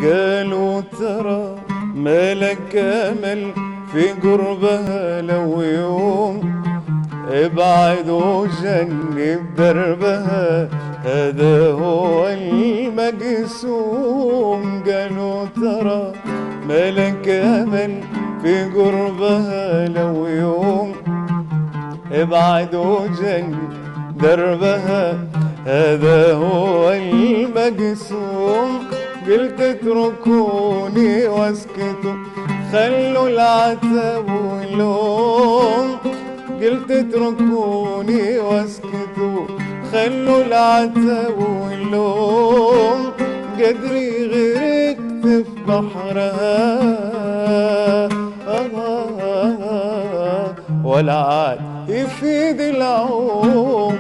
قالوا ترى مالك امل في قربها لو يوم ابعد وجنب دربها هذا هو المقسوم. قالوا ترى مالك امل في قربها لو يوم ابعد وجنب دربها هذا هو المقسوم. قلت اتركوني واسكتوا خلوا العتب واللوم. قلت اتركوني واسكتوا خلوا العتب واللوم. قدري غرقت في بحرها ولا عاد يفيد العوم.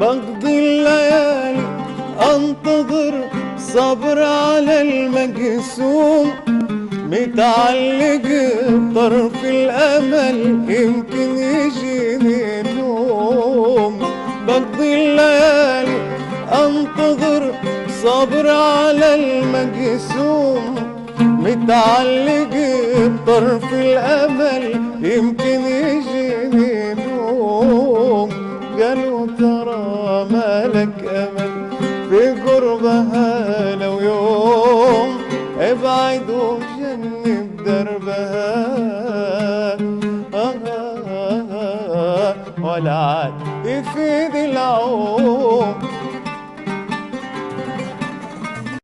بقضي الليالي انتظر صبر على المقسوم. متعلق بطرف الامل يمكن يجيني نوم. بقضي الليالي انتظر صبر على المقسوم. متعلق بطرف الامل يمكن يجيني نوم. قالوا ترى مالك امل في قربها لو يوم ابعد وجنب دربها ولا عاد يفيد العوم.